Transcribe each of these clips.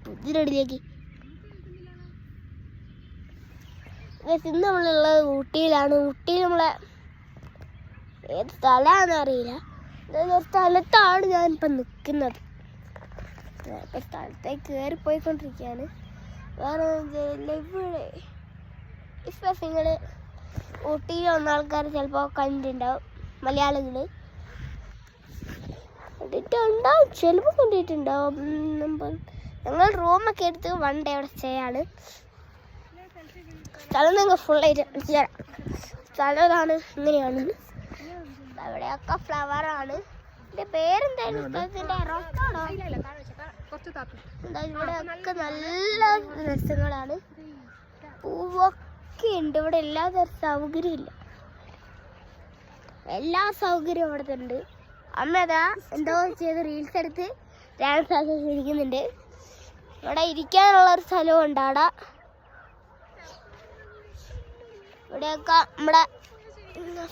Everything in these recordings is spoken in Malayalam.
പുതിയൊരിലേക്ക് ഇന്ന് നമ്മളുള്ളത് ഊട്ടിയിലാണ്. ഊട്ടിയിൽ നമ്മളെ ഏത് സ്ഥലമാണെന്ന് അറിയില്ല. സ്ഥലത്താണ് ഞാനിപ്പോൾ നിൽക്കുന്നത്. ഇപ്പം സ്ഥലത്തേക്ക് കയറിപ്പോയിക്കൊണ്ടിരിക്കുകയാണ്. വേറെ ഇവിടെ ഇപ്പം നിങ്ങൾ ഊട്ടിയിൽ വന്ന ആൾക്കാർ ചിലപ്പോൾ കണ്ടിട്ടുണ്ടാവും, മലയാളികൾ കണ്ടിട്ടുണ്ടാവും, ചിലപ്പോൾ കണ്ടിട്ടുണ്ടാവും. ഞങ്ങൾ റൂമൊക്കെ എടുത്ത് 1 day അവിടെ സ്റ്റേ ആണ്. സ്ഥലം നിങ്ങൾ ഫുള്ളായിട്ട് തരാം. സ്ഥലം ഇതാണ്, ഇങ്ങനെയാണ്. അവിടെയൊക്കെ ഫ്ലവറാണ്. ഇതിൻ്റെ പേരെന്തായാലും സ്ഥലത്തിൻ്റെ റോക്കാണോ? ഇവിടെയൊക്കെ നല്ല രസങ്ങളാണ്. പൂവൊക്കെ ഉണ്ട്. ഇവിടെ എല്ലാ തരം സൗകര്യമില്ല, എല്ലാ സൗകര്യവും ഇവിടെ ഉണ്ട്. അമ്മ അതാ എന്തോ ചെയ്ത് റീൽസ് എടുത്ത് ഡാൻസ് ആക്കി ഇരിക്കുന്നുണ്ട്. ഇവിടെ ഇരിക്കാനുള്ളൊരു സ്ഥലവും ഉണ്ട്. അവിടെ ഇവിടെയൊക്കെ നമ്മുടെ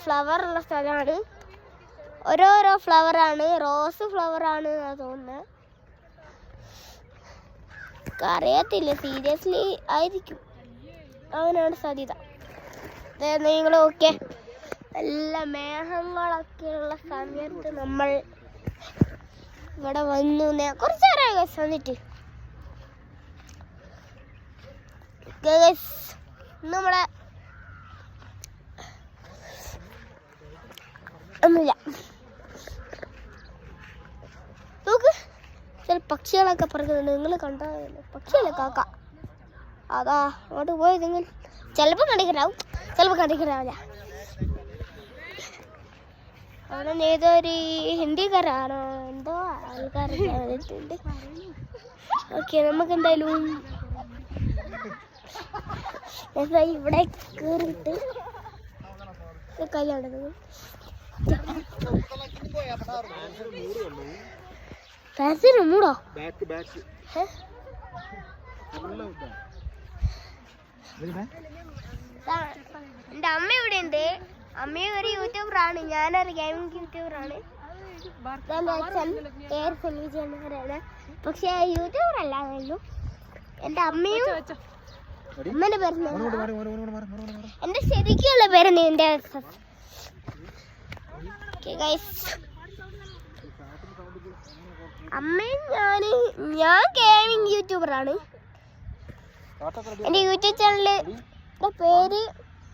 ഫ്ലവർ ഉള്ള സ്ഥലമാണ്. ഓരോരോ ഫ്ലവറാണ്. റോസ് ഫ്ലവറാണ് തോന്നുന്നത്, അറിയത്തില്ല. സീരിയസ്ലി ആയിരിക്കും, അങ്ങനെയാണ് സാധ്യത. നിങ്ങൾ ഓക്കെ. നല്ല മേഘങ്ങളൊക്കെയുള്ള സമയത്ത് നമ്മൾ ഇവിടെ വന്നു. കുറച്ച് നേരമായി വന്നിട്ട്. നമ്മളെ ഒന്നുമില്ല. നോക്ക്, ചില പക്ഷികളൊക്കെ പറയുന്നുണ്ട്. നിങ്ങൾ കണ്ട പക്ഷിയല്ലേ കാക്ക? അതാ അങ്ങോട്ട് പോയി. നിങ്ങൾ ചിലപ്പോൾ കണ്ടിട്ടുണ്ടാവും, ചിലപ്പോൾ കണ്ടിട്ടുണ്ടാവില്ല. അവിടെ ഏതൊരു ഹിന്ദിക്കാരാണോ എന്തോ ആൾക്കാരൊക്കെ വന്നിട്ടുണ്ട്. ഓക്കെ, നമുക്ക് എന്തായാലും ഇവിടെ കയറിയിട്ട് കല്യാണം മൂടോ. എൻ്റെ അമ്മ ഇവിടെ ഉണ്ട്. അമ്മയും ഒരു യൂട്യൂബറാണ്, ഞാനൊരു ഗെയിമിംഗ് യൂട്യൂബറാണ്. അച്ഛൻ പേര് സെൽവിജയനാണ്, പക്ഷെ യൂട്യൂബർ അല്ലായിരുന്നു. എൻ്റെ അമ്മയും അമ്മേൻ്റെ പേര് എൻ്റെ ശരിക്കുള്ള പേരാണ് എൻ്റെ. അമ്മയും ഞാൻ ഗെയിമിംഗ് യൂട്യൂബറാണ്. എൻ്റെ യൂട്യൂബ് ചാനലിൻ്റെ പേര്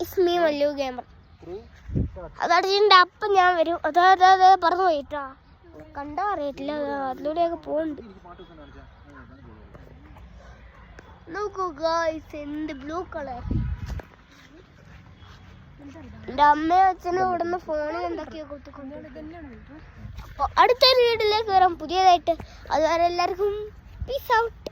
ഇസ്മി മല്ലു ഗെയിമർ. അതടിച്ചിട്ടുണ്ട്. അപ്പം ഞാൻ വരും. അതായത് പറഞ്ഞു പോയിട്ടാ, കണ്ടോ അറിയത്തില്ല. അതിലൂടെയൊക്കെ പോകുന്നുണ്ട്. നോക്കൂ ഗായ്സ്, എന്ത് ബ്ലൂ കളർ. എൻ്റെ അമ്മയും അച്ഛനും ഇവിടെ നിന്ന് ഫോണിൽ എന്തൊക്കെയോ കൊടുത്തുകൊണ്ട്. അപ്പോൾ അടുത്തൊരു വീട്ടിലേക്ക് വരാം പുതിയതായിട്ട്. അതുവരെ എല്ലാവർക്കും പീസ് ഔട്ട്.